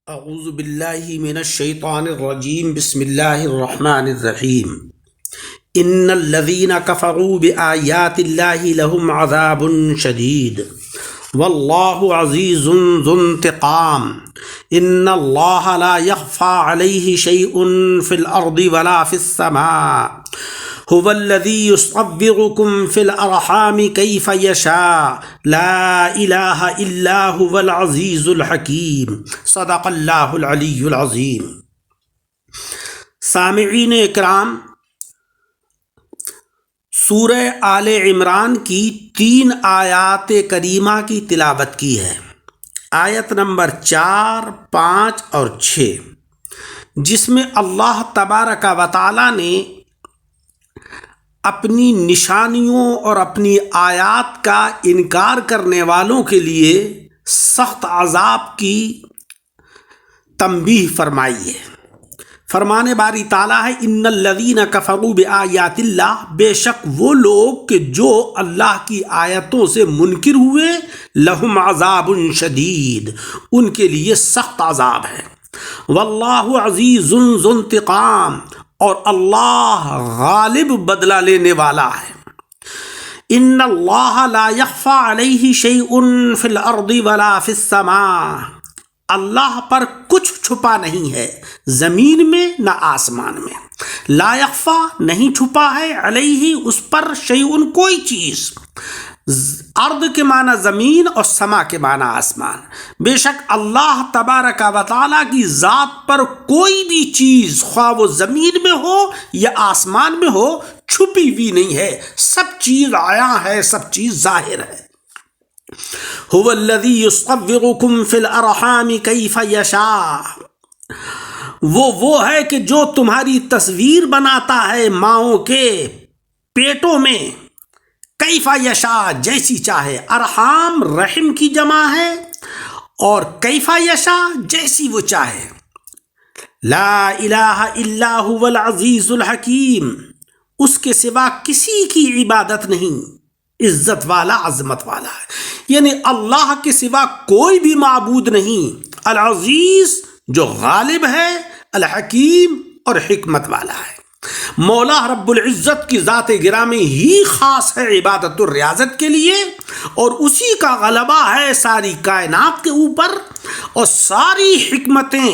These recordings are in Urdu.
اعوذ باللہ من الشیطان الرجیم بسم اللہ الرحمن الرحیم ان الذین کفروا بآیات اللہ لهم عذاب شدید واللہ عزیز ذو انتقام ان اللہ لا يخفى علیہ شیء فی الارض ولا فی السماء هو الذي يصوركم في الأرحام كيف يشاء لا إله إلا هو العزيز الحكيم صدق اللہ العلی العظیم۔ سامعین اکرام، سورہ آل عمران کی 3 آیات کریمہ کی تلاوت کی ہے، آیت نمبر 4، 5 اور 6، جس میں اللہ تبارک و تعالی نے اپنی نشانیوں اور اپنی آیات کا انکار کرنے والوں کے لیے سخت عذاب کی تنبیہ فرمائی ہے۔ فرمانے باری تعالیٰ ہے ان الذین کفروا بآیات اللہ، بے شک وہ لوگ کہ جو اللہ کی آیتوں سے منکر ہوئے، لہم عذاب شدید، ان کے لیے سخت عذاب ہے۔ واللہ عزیز ذو انتقام، اور اللہ غالب بدلہ لینے والا ہے۔ ان اللہ لا یخفی علیہ شیء فی الارض ولا فی السماء، اللہ پر کچھ چھپا نہیں ہے، زمین میں نہ آسمان میں۔ لا یخفی نہیں چھپا ہے، علیہ اس پر، شیء کوئی چیز، ارض کے معنی زمین اور سما کے معنی آسمان۔ بے شک اللہ تبارک و تعالیٰ کی ذات پر کوئی بھی چیز، خواہ وہ زمین میں ہو یا آسمان میں ہو، چھپی ہوئی نہیں ہے، سب چیز عیاں ہے، سب چیز ظاہر ہے۔ هو الذی یصورکم فی الارحام کیف یشاء، وہ ہے کہ جو تمہاری تصویر بناتا ہے ماؤں کے پیٹوں میں، کیف یشاء جیسی چاہے، ارحام رحم کی جمع ہے، اور کیف یشاء جیسی وہ چاہے۔ لا الہ الا هو العزیز الحکیم، اس کے سوا کسی کی عبادت نہیں، عزت والا، عظمت والا ہے، یعنی اللہ کے سوا کوئی بھی معبود نہیں، العزیز جو غالب ہے، الحکیم اور حکمت والا ہے۔ مولا رب العزت کی ذات گرامی ہی خاص ہے عبادت و ریاضت کے لیے، اور اسی کا غلبہ ہے ساری کائنات کے اوپر، اور ساری حکمتیں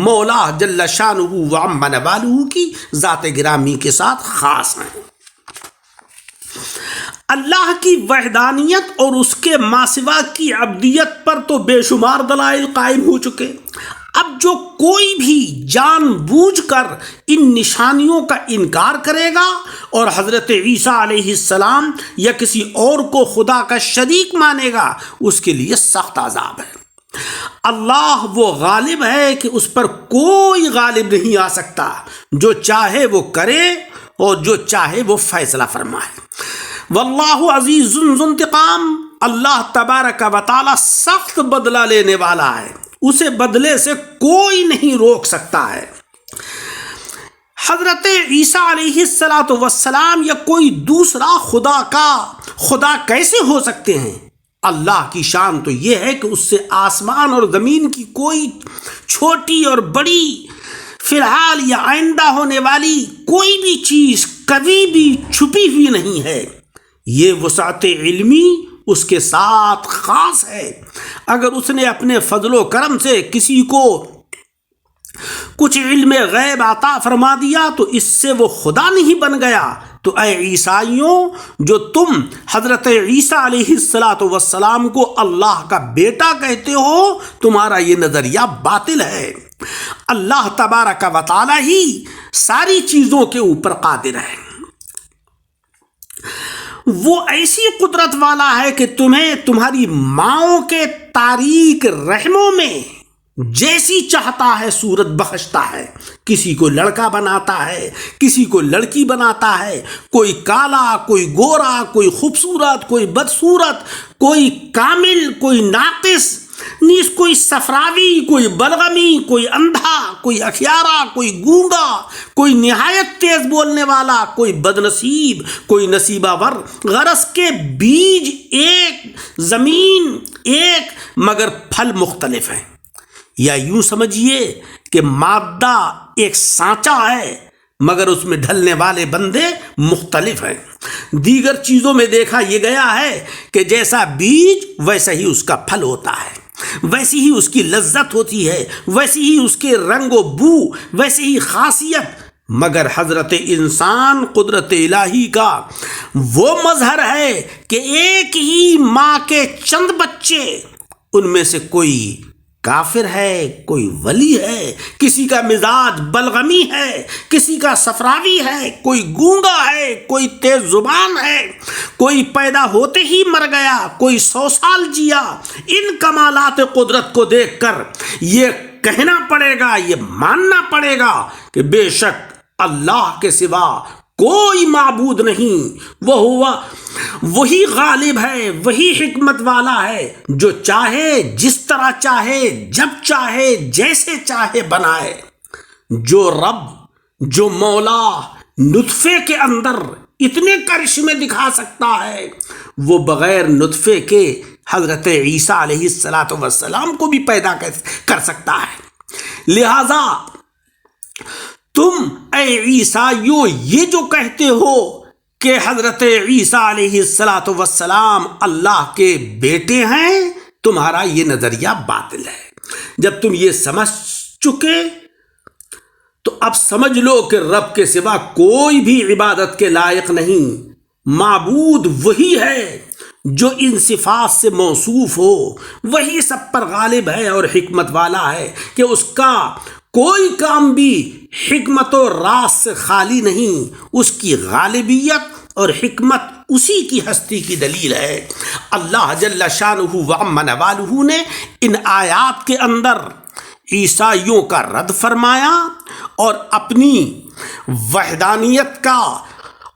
مولا جل شانہ و عم نوالہ کی ذات گرامی کے ساتھ خاص ہیں۔ اللہ کی وحدانیت اور اس کے ماسوا کی عبدیت پر تو بے شمار دلائل قائم ہو چکے۔ اب جو کوئی بھی جان بوجھ کر ان نشانیوں کا انکار کرے گا اور حضرت عیسیٰ علیہ السلام یا کسی اور کو خدا کا شریک مانے گا، اس کے لیے سخت عذاب ہے۔ اللہ وہ غالب ہے کہ اس پر کوئی غالب نہیں آ سکتا، جو چاہے وہ کرے اور جو چاہے وہ فیصلہ فرمائے۔ واللہ عزیز ذو انتقام، اللہ تبارک و تعالی سخت بدلہ لینے والا ہے، اسے بدلے سے کوئی نہیں روک سکتا ہے۔ حضرت عیسیٰ علیہ السلام یا کوئی دوسرا خدا کیسے ہو سکتے ہیں؟ اللہ کی شان تو یہ ہے کہ اس سے آسمان اور زمین کی کوئی چھوٹی اور بڑی، فی الحال یا آئندہ ہونے والی کوئی بھی چیز کبھی بھی چھپی ہوئی نہیں ہے۔ یہ وسعت علمی اس کے ساتھ خاص ہے۔ اگر اس نے اپنے فضل و کرم سے کسی کو کچھ علم غیب عطا فرما دیا تو اس سے وہ خدا نہیں بن گیا۔ تو اے عیسائیوں، جو تم حضرت عیسیٰ علیہ السلام کو اللہ کا بیٹا کہتے ہو، تمہارا یہ نظریہ باطل ہے۔ اللہ تبارک و تعالی ہی ساری چیزوں کے اوپر قادر ہے۔ وہ ایسی قدرت والا ہے کہ تمہیں تمہاری ماؤں کے تاریک رحموں میں جیسی چاہتا ہے صورت بخشتا ہے۔ کسی کو لڑکا بناتا ہے، کسی کو لڑکی بناتا ہے، کوئی کالا، کوئی گورا، کوئی خوبصورت، کوئی بدصورت، کوئی کامل، کوئی ناقص، نیز کوئی صفراوی، کوئی بلغمی، کوئی اندھا، کوئی اکھیارا، کوئی گونگا، کوئی نہایت تیز بولنے والا، کوئی بدنصیب، کوئی نصیبہ ور، غرض کے بیج ایک، زمین ایک، مگر پھل مختلف ہیں۔ یا یوں سمجھیے کہ مادہ ایک سانچہ ہے مگر اس میں ڈھلنے والے بندے مختلف ہیں۔ دیگر چیزوں میں دیکھا یہ گیا ہے کہ جیسا بیج ویسا ہی اس کا پھل ہوتا ہے، ویسی ہی اس کی لذت ہوتی ہے، ویسی ہی اس کے رنگ و بو، ویسی ہی خاصیت، مگر حضرت انسان قدرت الہی کا وہ مظہر ہے کہ ایک ہی ماں کے چند بچے، ان میں سے کوئی کافر ہے، کوئی ولی ہے، کسی کا مزاج بلغمی ہے، کسی کا صفراوی ہے، کوئی گونگا ہے، کوئی تیز زبان ہے، کوئی پیدا ہوتے ہی مر گیا، کوئی 100 سال جیا۔ ان کمالات قدرت کو دیکھ کر یہ کہنا پڑے گا، یہ ماننا پڑے گا کہ بے شک اللہ کے سوا کوئی معبود نہیں، وہی غالب ہے، وہی حکمت والا ہے، جو چاہے جس طرح چاہے جب چاہے جیسے چاہے بنائے۔ جو رب، جو مولا نطفے کے اندر اتنے کرشمے دکھا سکتا ہے، وہ بغیر نطفے کے حضرت عیسیٰ علیہ السلام کو بھی پیدا کر سکتا ہے۔ لہذا تم اے عیسائیو یہ جو کہتے ہو کہ حضرت عیسیٰ علیہ السلام اللہ کے بیٹے ہیں، تمہارا یہ نظریہ باطل ہے۔ جب تم یہ سمجھ چکے تو اب سمجھ لو کہ رب کے سوا کوئی بھی عبادت کے لائق نہیں۔ معبود وہی ہے جو ان صفات سے موصوف ہو، وہی سب پر غالب ہے اور حکمت والا ہے کہ اس کا کوئی کام بھی حکمت و راز سے خالی نہیں۔ اس کی غالبیت اور حکمت اسی کی ہستی کی دلیل ہے۔ اللہ جل شانہ و عم نوالہ نے ان آیات کے اندر عیسائیوں کا رد فرمایا اور اپنی وحدانیت کا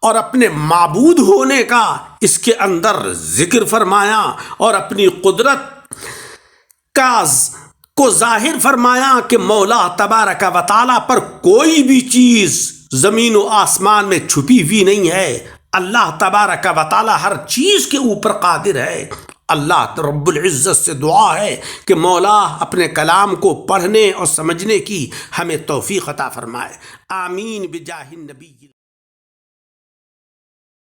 اور اپنے معبود ہونے کا اس کے اندر ذکر فرمایا اور اپنی قدرت کو ظاہر فرمایا کہ مولا تبارک و تعالیٰ پر کوئی بھی چیز زمین و آسمان میں چھپی ہوئی نہیں ہے۔ اللہ تبارک و تعالیٰ ہر چیز کے اوپر قادر ہے۔ اللہ رب العزت سے دعا ہے کہ مولا اپنے کلام کو پڑھنے اور سمجھنے کی ہمیں توفیق عطا فرمائے۔ آمین بجاہ النبی۔